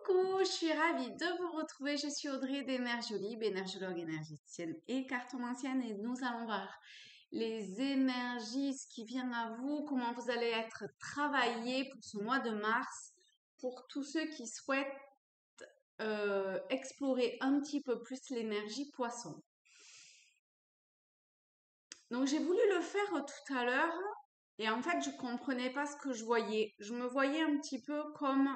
Coucou, je suis ravie de vous retrouver. Je suis Audrey d'Énergiolib, énergologue énergéticienne et cartomancienne, et nous allons voir les énergies, ce qui vient à vous, comment vous allez être travaillé pour ce mois de mars, pour tous ceux qui souhaitent explorer un petit peu plus l'énergie poisson. Donc j'ai voulu le faire tout à l'heure et en fait je comprenais pas ce que je voyais. Je me voyais un petit peu comme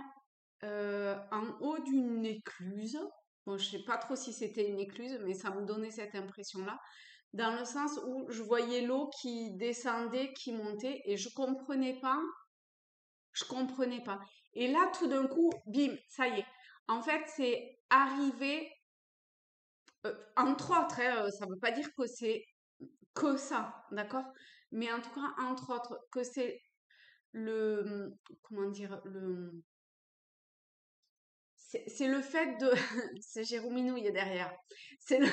en haut d'une écluse. Bon, je sais pas trop si c'était une écluse, mais ça me donnait cette impression-là, dans le sens où je voyais l'eau qui descendait, qui montait, et je comprenais pas. Et là, tout d'un coup, bim, ça y est. En fait, c'est arrivé, entre autres, hein, ça veut pas dire que c'est que ça, d'accord? Mais en tout cas, entre autres, que c'est comment dire, c'est le fait de, c'est Jérôme Minouille derrière, c'est le,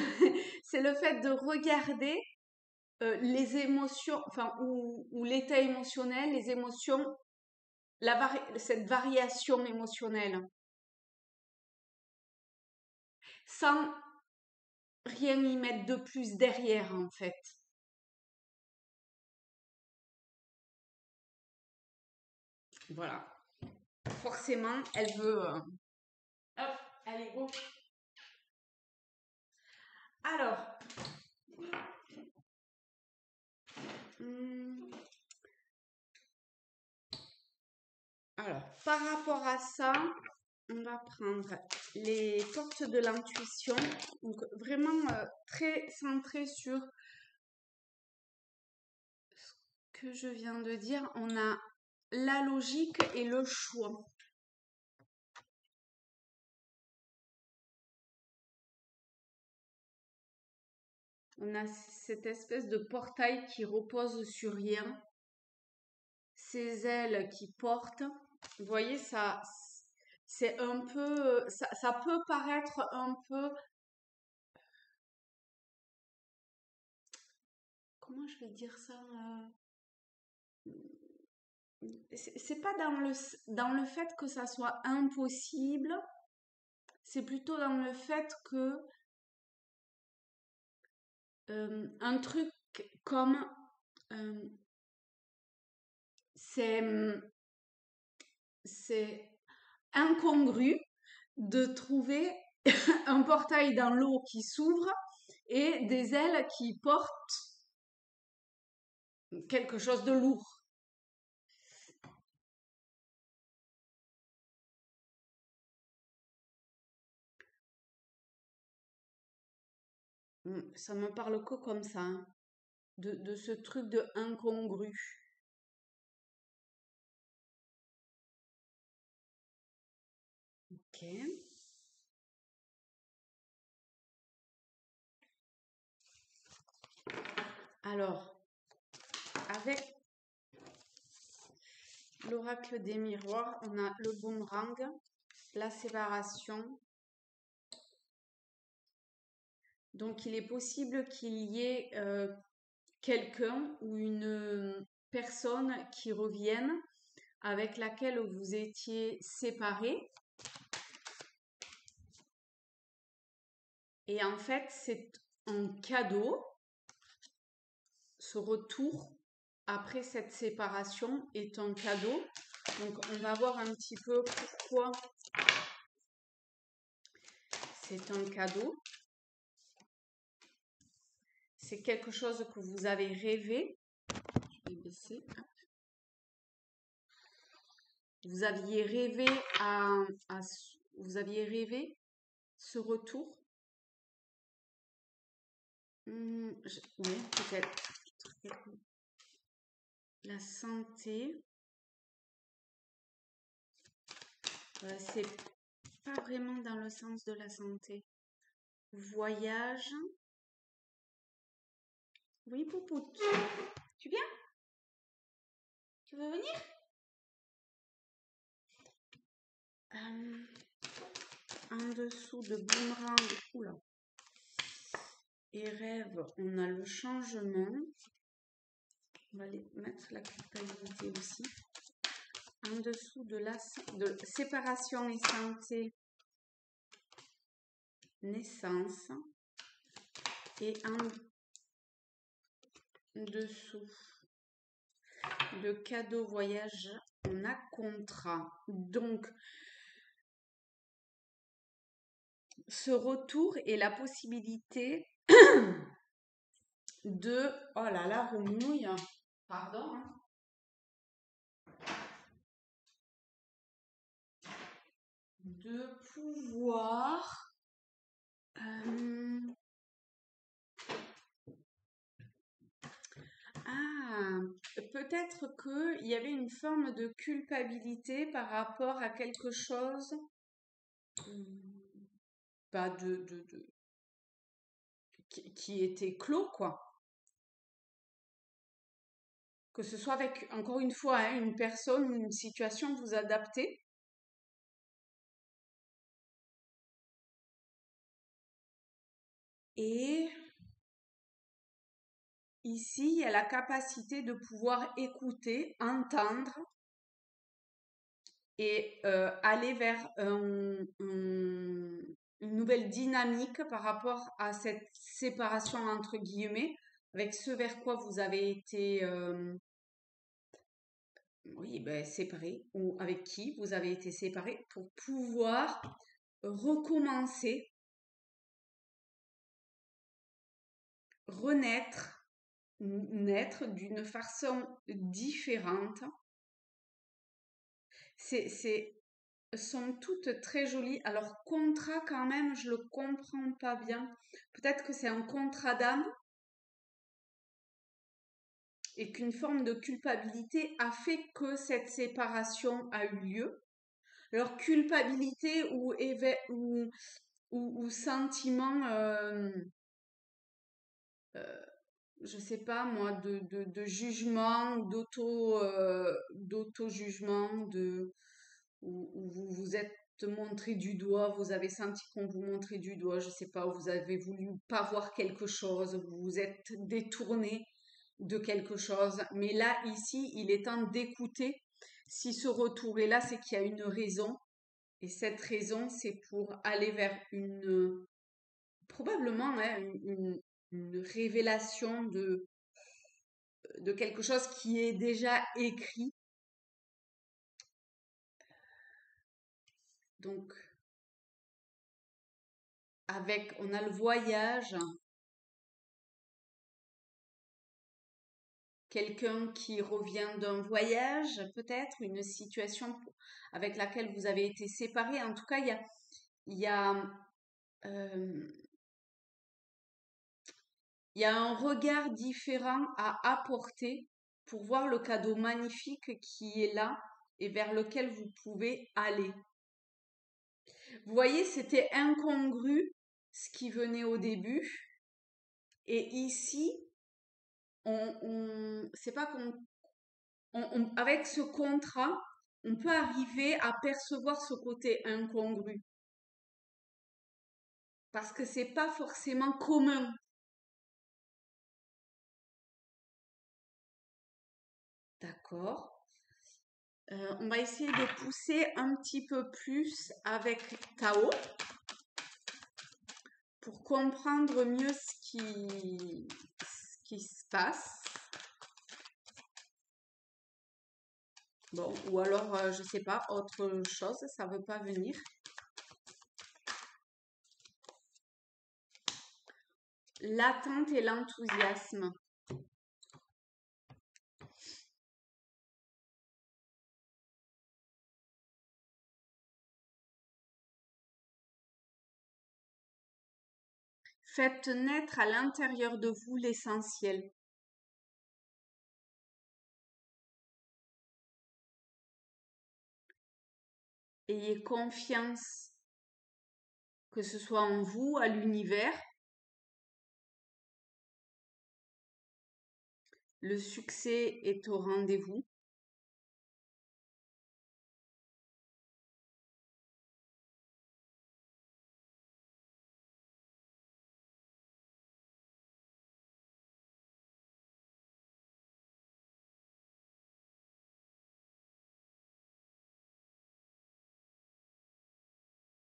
c'est le fait de regarder les émotions, enfin, ou l'état émotionnel, les émotions, cette variation émotionnelle, sans rien y mettre de plus derrière, en fait. Voilà. Forcément, elle veut... Hop, allez, go. Alors, hum, par rapport à ça, on va prendre les portes de l'intuition, donc vraiment très centré sur ce que je viens de dire. On a la logique et le choix. On a cette espèce de portail qui repose sur rien, ces ailes qui portent. Vous voyez, ça, c'est un peu, ça peut paraître un peu, comment je vais dire ça, c'est pas dans le fait que ça soit impossible, c'est plutôt dans le fait que un truc comme c'est incongru de trouver un portail dans l'eau qui s'ouvre et des ailes qui portent quelque chose de lourd. Ça me parle que comme ça, hein, de ce truc de incongru. Ok. Alors, avec l'oracle des miroirs, on a le boomerang, la séparation. Donc, il est possible qu'il y ait quelqu'un ou une personne qui revienne avec laquelle vous étiez séparés. Et en fait, c'est un cadeau. Ce retour après cette séparation est un cadeau. Donc, on va voir un petit peu pourquoi c'est un cadeau. C'est quelque chose que vous avez rêvé. Je vais baisser. Vous aviez rêvé vous aviez rêvé ce retour. Oui, peut-être. La santé. C'est pas vraiment dans le sens de la santé. Voyage. Oui, Poupoute. Tu viens? Tu veux venir? En dessous de boomerang. Oula. Et rêve, on a le changement. On va aller mettre la culpabilité aussi. En dessous de séparation et santé, naissance. Et en dessous de cadeau voyage, on a contrat. Donc, ce retour et la possibilité de... Oh là là, remouille. Pardon. De pouvoir... peut-être qu'il y avait une forme de culpabilité par rapport à quelque chose bah qui était clos, quoi. Que ce soit avec, encore une fois, hein, une personne ou une situation, vous adaptez. Et ici, il y a la capacité de pouvoir écouter, entendre et aller vers une nouvelle dynamique par rapport à cette séparation entre guillemets, avec ce vers quoi vous avez été oui, ben, séparés ou avec qui vous avez été séparés pour pouvoir recommencer, renaître, naître d'une façon différente. C'est sont toutes très jolies. Alors, contrat, quand même, je le comprends pas bien. Peut-être que c'est un contrat d'âme et qu'une forme de culpabilité a fait que cette séparation a eu lieu. Alors, culpabilité ou sentiment, je sais pas moi, de jugement, d'auto-jugement, où vous vous êtes montré du doigt, vous avez senti qu'on vous montrait du doigt, je sais pas, vous avez voulu pas voir quelque chose, vous vous êtes détourné de quelque chose. Mais là, ici, il est temps d'écouter. Si ce retour est là, c'est qu'il y a une raison. Et cette raison, c'est pour aller vers probablement, hein, une révélation de quelque chose qui est déjà écrit. Donc, on a le voyage, quelqu'un qui revient d'un voyage, peut-être, une situation avec laquelle vous avez été séparés. En tout cas, il y a, euh, il y a un regard différent à apporter pour voir le cadeau magnifique qui est là et vers lequel vous pouvez aller. Vous voyez, c'était incongru ce qui venait au début. Et ici, c'est pas qu'on, avec ce contrat, on peut arriver à percevoir ce côté incongru. Parce que c'est pas forcément commun. D'accord. On va essayer de pousser un petit peu plus avec Tao pour comprendre mieux ce qui se passe. Bon, ou alors, je sais pas, autre chose, ça veut pas venir. L'attente et l'enthousiasme. Faites naître à l'intérieur de vous l'essentiel. Ayez confiance, que ce soit en vous, à l'univers. Le succès est au rendez-vous.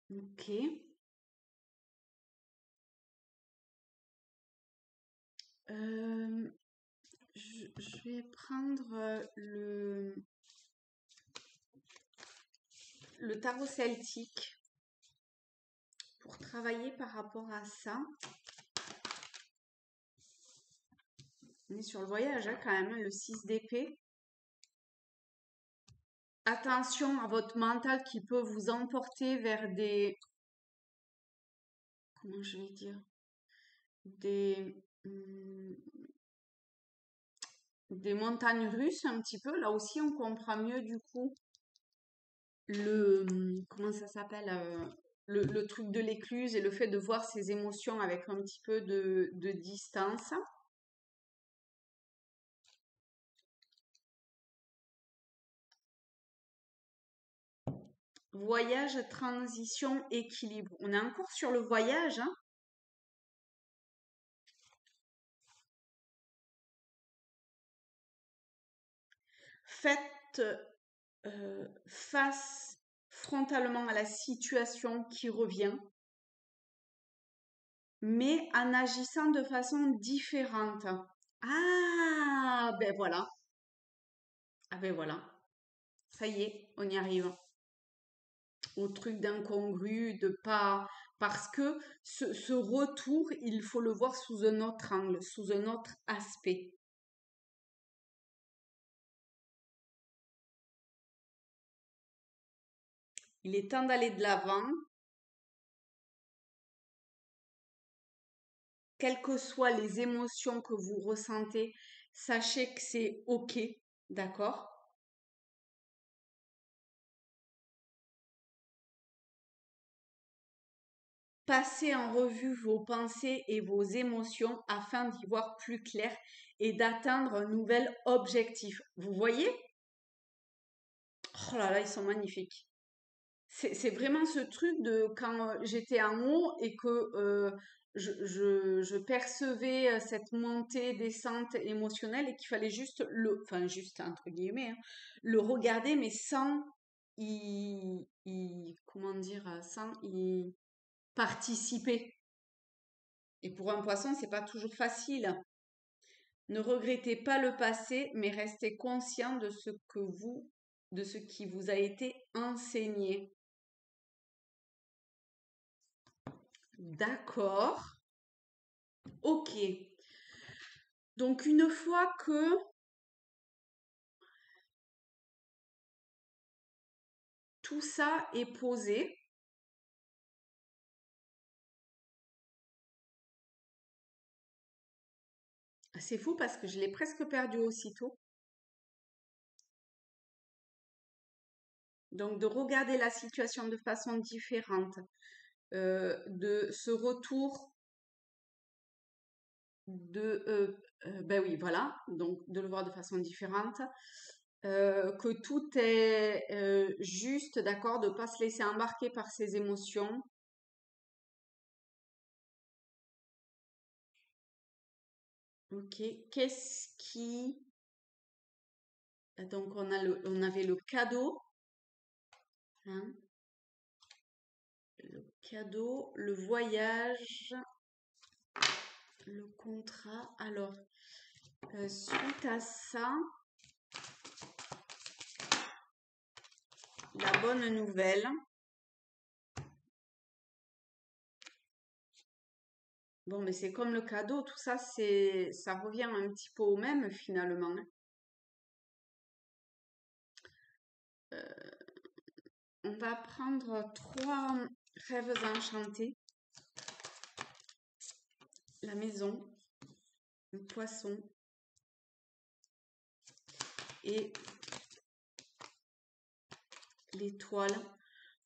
Ok. Euh, je vais prendre le tarot celtique pour travailler par rapport à ça. On est sur le voyage, hein, quand même, hein, le 6 d'épée. Attention à votre mental qui peut vous emporter vers des... Comment je vais dire? Des... des montagnes russes un petit peu. Là aussi, on comprend mieux du coup comment ça s'appelle le truc de l'écluse et le fait de voir ses émotions avec un petit peu de distance. Voyage, transition, équilibre. On est encore sur le voyage, hein. Faites face frontalement à la situation qui revient, mais en agissant de façon différente. Ah, ben voilà. Ah ben voilà. Ça y est, on y arrive. Au truc d'incongru, de pas... Parce que ce retour, il faut le voir sous un autre angle, sous un autre aspect. Il est temps d'aller de l'avant, quelles que soient les émotions que vous ressentez, sachez que c'est OK, d'accord? Passez en revue vos pensées et vos émotions afin d'y voir plus clair et d'atteindre un nouvel objectif. Vous voyez? Oh là là, ils sont magnifiques. C'est vraiment ce truc de quand j'étais en haut et que je percevais cette montée, descente émotionnelle et qu'il fallait juste enfin juste entre guillemets, hein, le regarder mais sans comment dire, sans y participer. Et pour un poisson, c'est pas toujours facile. Ne regrettez pas le passé, mais restez conscient de ce qui vous a été enseigné. D'accord. Ok. Donc une fois que tout ça est posé, c'est fou parce que je l'ai presque perdu aussitôt. Donc de regarder la situation de façon différente, de ce retour ben oui, voilà, donc de le voir de façon différente, que tout est juste, d'accord, de ne pas se laisser embarquer par ses émotions. Ok, qu'est-ce qui... Donc on avait le cadeau, hein, le cadeau, le voyage, le contrat. Alors, suite à ça, la bonne nouvelle. Bon, mais c'est comme le cadeau, tout ça, ça revient un petit peu au même finalement, hein. On va prendre 3 rêves enchantés. La maison, le poisson et l'étoile.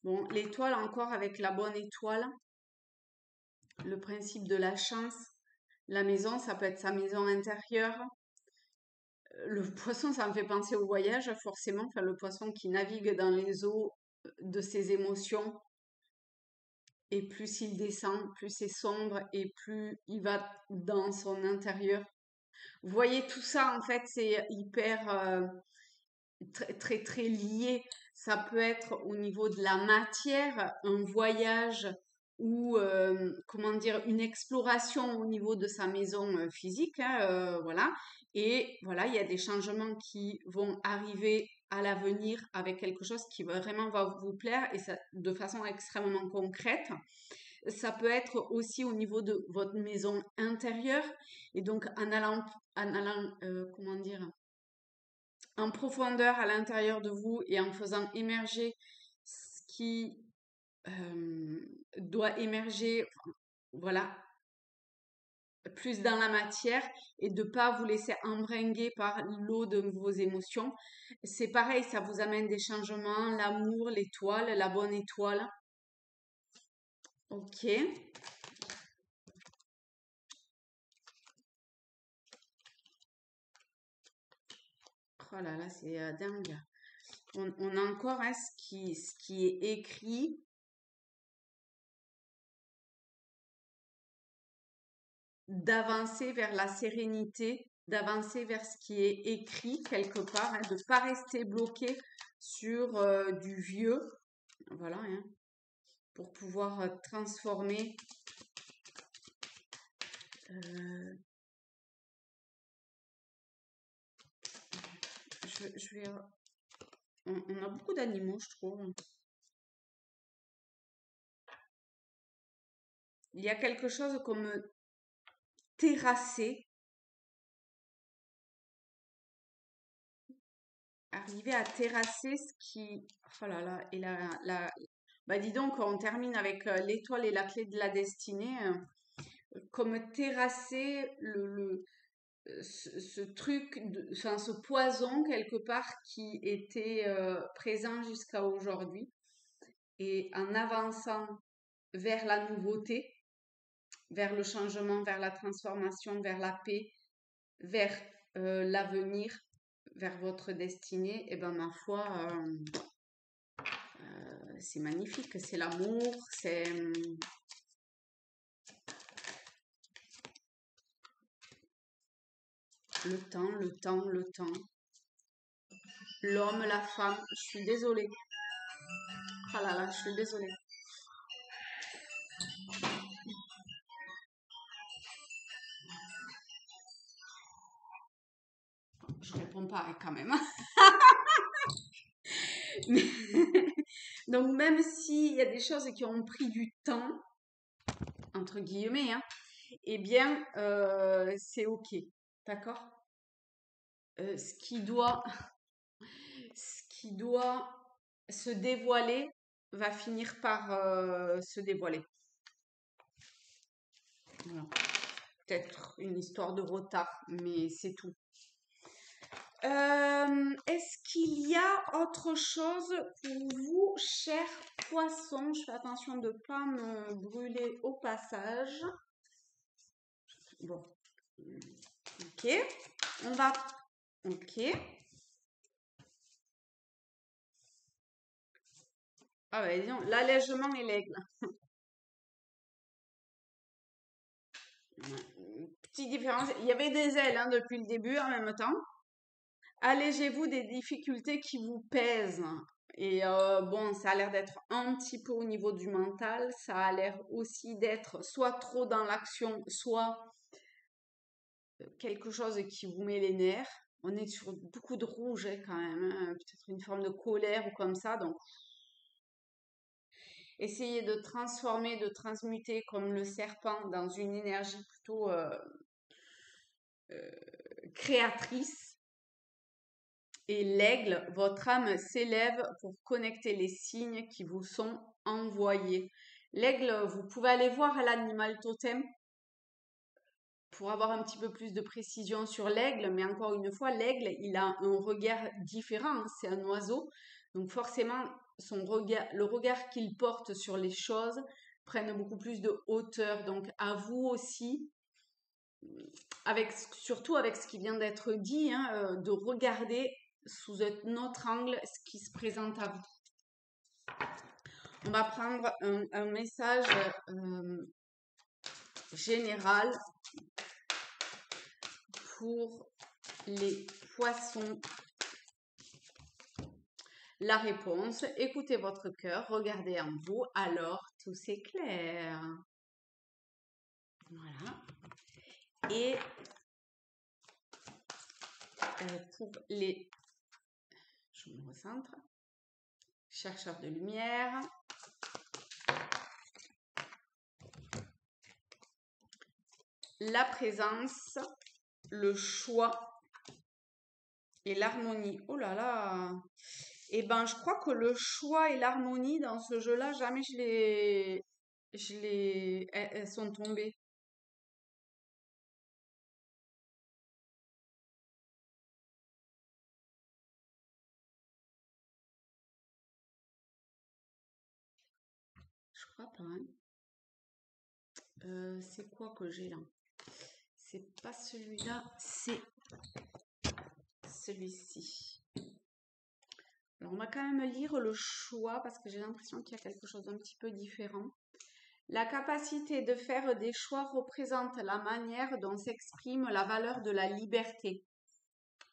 Bon, l'étoile encore avec la bonne étoile, le principe de la chance. La maison, ça peut être sa maison intérieure. Le poisson, ça me fait penser au voyage, forcément. Enfin, le poisson qui navigue dans les eaux de ses émotions. Et plus il descend, plus c'est sombre et plus il va dans son intérieur. Vous voyez, tout ça, en fait, c'est hyper très, très, très lié. Ça peut être au niveau de la matière, un voyage ou comment dire, une exploration au niveau de sa maison physique, hein, voilà. Et voilà, il y a des changements qui vont arriver à l'avenir avec quelque chose qui vraiment va vous plaire et ça de façon extrêmement concrète. Ça peut être aussi au niveau de votre maison intérieure et donc comment dire, en profondeur à l'intérieur de vous et en faisant émerger ce qui doit émerger, enfin, voilà, plus dans la matière et de pas vous laisser embringuer par l'eau de vos émotions. C'est pareil, ça vous amène des changements, l'amour, l'étoile, la bonne étoile. Ok. Oh là là, c'est dingue. On a encore hein, ce qui est écrit. D'avancer vers la sérénité, d'avancer vers ce qui est écrit quelque part, hein, de ne pas rester bloqué sur du vieux, voilà, hein, pour pouvoir transformer. euh, je vais, on a beaucoup d'animaux, je trouve. Il y a quelque chose comme terrasser, arriver à terrasser ce qui. Oh là là, et bah dis donc, on termine avec l'étoile et la clé de la destinée. Comme terrasser ce truc, enfin ce poison quelque part qui était présent jusqu'à aujourd'hui. Et en avançant vers la nouveauté, vers le changement, vers la transformation, vers la paix, vers l'avenir, vers votre destinée, et ben ma foi, c'est magnifique, c'est l'amour, c'est le temps, le temps, le temps. L'homme, la femme, je suis désolée. Ah là là, je suis désolée. Je réponds pas quand même. Donc même s'il y a des choses qui ont pris du temps, entre guillemets, hein, eh bien, c'est OK. D'accord. Ce ce qui doit se dévoiler va finir par se dévoiler. Voilà. Peut-être une histoire de retard, mais c'est tout. Est-ce qu'il y a autre chose pour vous, chers poissons? Je fais attention de ne pas me brûler au passage. Bon, ok. On va... Ok. Ah bah disons, l'allègement et l'aigle. Petite différence, il y avait des ailes hein, depuis le début en même temps. Allégez-vous des difficultés qui vous pèsent. Et bon, ça a l'air d'être un petit peu au niveau du mental. Ça a l'air aussi d'être soit trop dans l'action, soit quelque chose qui vous met les nerfs. On est sur beaucoup de rouge hein, quand même. Hein. Peut-être une forme de colère ou comme ça. Donc, essayez de transformer, de transmuter comme le serpent dans une énergie plutôt créatrice. Et l'aigle, votre âme s'élève pour connecter les signes qui vous sont envoyés. L'aigle, vous pouvez aller voir l'animal totem pour avoir un petit peu plus de précision sur l'aigle, mais encore une fois, l'aigle, il a un regard différent, hein, c'est un oiseau, donc forcément, le regard qu'il porte sur les choses prenne beaucoup plus de hauteur. Donc à vous aussi, surtout avec ce qui vient d'être dit, hein, de regarder sous un autre angle ce qui se présente à vous. On va prendre un message général pour les poissons. la réponse, écoutez votre cœur, regardez en vous, alors tout s'éclaire. Voilà. Et pour les... Je me recentre. Chercheur de lumière. La présence, le choix et l'harmonie. Oh là là! Eh ben, je crois que le choix et l'harmonie dans ce jeu-là, jamais elles sont tombées. Je crois pas, hein. C'est quoi que j'ai là? C'est pas celui-là, c'est celui-ci. Alors, on va quand même lire le choix parce que j'ai l'impression qu'il y a quelque chose d'un petit peu différent. La capacité de faire des choix représente la manière dont s'exprime la valeur de la liberté.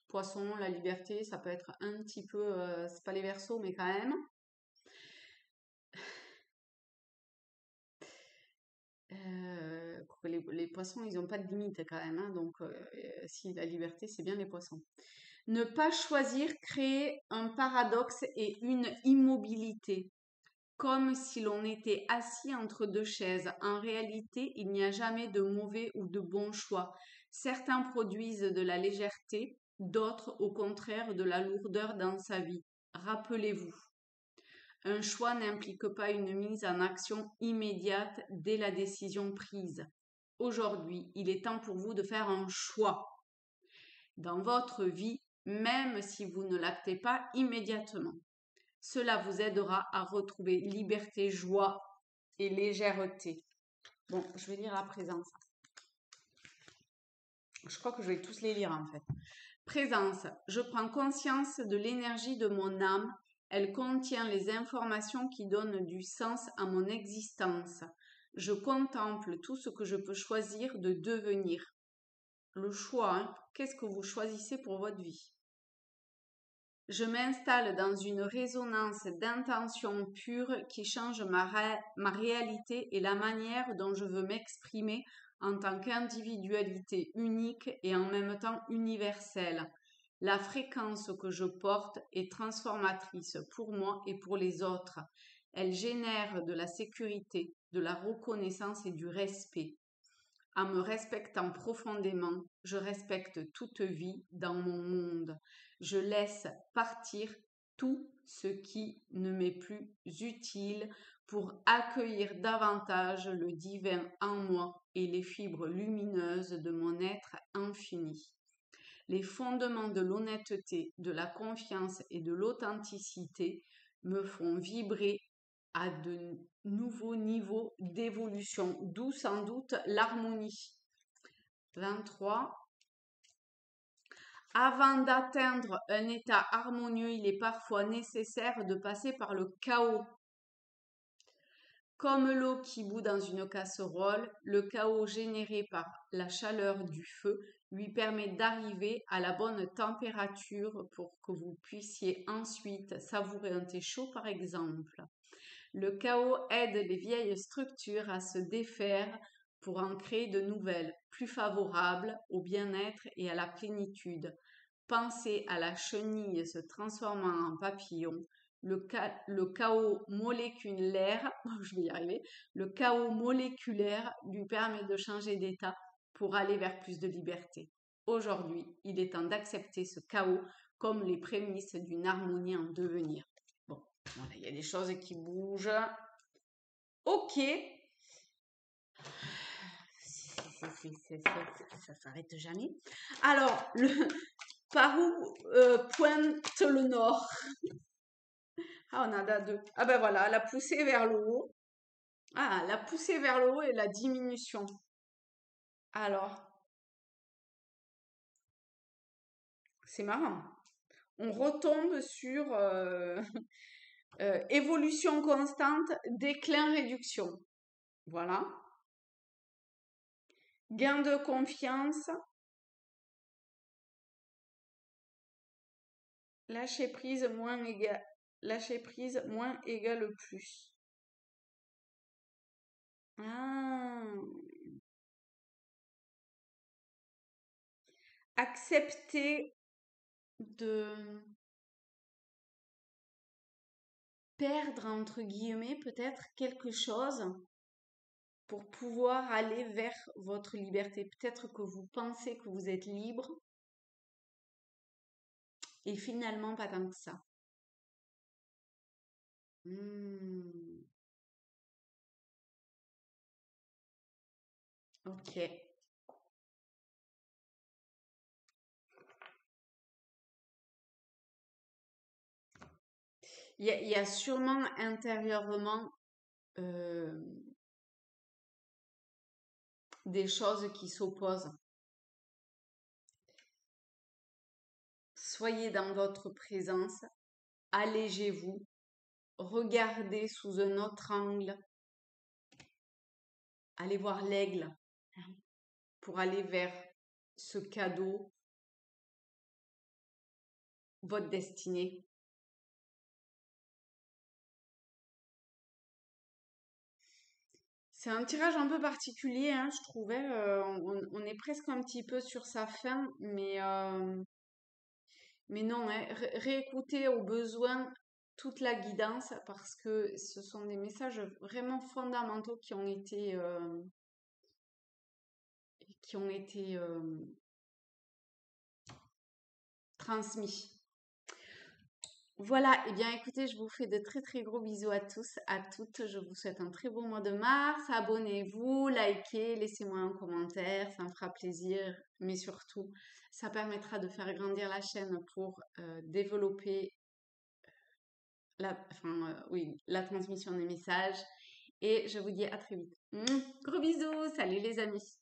Poisson, la liberté, ça peut être un petit peu, c'est pas les Verseaux, mais quand même. Les poissons, ils n'ont pas de limite quand même, hein, donc si la liberté, c'est bien les poissons. Ne pas choisir crée un paradoxe et une immobilité, comme si l'on était assis entre deux chaises. En réalité, il n'y a jamais de mauvais ou de bon choix. Certains produisent de la légèreté, d'autres, au contraire, de la lourdeur dans sa vie. Rappelez-vous, un choix n'implique pas une mise en action immédiate dès la décision prise. Aujourd'hui, il est temps pour vous de faire un choix dans votre vie, même si vous ne l'actez pas immédiatement. Cela vous aidera à retrouver liberté, joie et légèreté. Bon, je vais lire la présence. Je crois que je vais tous les lire en fait. Présence. Je prends conscience de l'énergie de mon âme. Elle contient les informations qui donnent du sens à mon existence. Je contemple tout ce que je peux choisir de devenir. Le choix, hein. Qu'est-ce que vous choisissez pour votre vie? Je m'installe dans une résonance d'intention pure qui change ma réalité et la manière dont je veux m'exprimer en tant qu'individualité unique et en même temps universelle. La fréquence que je porte est transformatrice pour moi et pour les autres. Elle génère de la sécurité, de la reconnaissance et du respect. En me respectant profondément, je respecte toute vie dans mon monde. Je laisse partir tout ce qui ne m'est plus utile pour accueillir davantage le divin en moi et les fibres lumineuses de mon être infini. Les fondements de l'honnêteté, de la confiance et de l'authenticité me font vibrer à de nouveaux niveaux d'évolution, d'où sans doute l'harmonie. 23. Avant d'atteindre un état harmonieux, il est parfois nécessaire de passer par le chaos. Comme l'eau qui bout dans une casserole, le chaos généré par la chaleur du feu lui permet d'arriver à la bonne température pour que vous puissiez ensuite savourer un thé chaud par exemple. Le chaos aide les vieilles structures à se défaire pour en créer de nouvelles, plus favorables au bien-être et à la plénitude. Pensez à la chenille se transformant en papillon, le chaos moléculaire, je vais y arriver, le chaos moléculaire lui permet de changer d'état pour aller vers plus de liberté. Aujourd'hui, il est temps d'accepter ce chaos comme les prémices d'une harmonie en devenir. Bon, voilà, il y a des choses qui bougent. Ok. Ça s'arrête jamais. Alors, par où pointe le nord? Ah, on en a deux. Ah ben voilà, la poussée vers le haut. Ah, la poussée vers le haut et la diminution. Alors, c'est marrant. On retombe sur évolution constante, déclin, réduction. Voilà. Gain de confiance. Lâcher prise moins égal. lâcher prise, moins égale plus. Ah. Accepter de perdre, entre guillemets, peut-être quelque chose pour pouvoir aller vers votre liberté. Peut-être que vous pensez que vous êtes libre et finalement pas tant que ça. Hmm, ok. Il y a sûrement intérieurement euh, des choses qui s'opposent. Soyez dans votre présence, allégez-vous, regardez sous un autre angle, allez voir l'aigle pour aller vers ce cadeau, votre destinée. C'est un tirage un peu particulier, hein, je trouvais. On est presque un petit peu sur sa fin, mais non, hein, réécoutez au besoin toute la guidance parce que ce sont des messages vraiment fondamentaux qui ont été transmis. Voilà, et bien écoutez, je vous fais de très très gros bisous à tous, à toutes. Je vous souhaite un très beau mois de mars. Abonnez-vous, likez, laissez-moi un commentaire, ça me fera plaisir. Mais surtout, ça permettra de faire grandir la chaîne pour développer la transmission des messages. Et je vous dis à très vite. Gros bisous, salut les amis.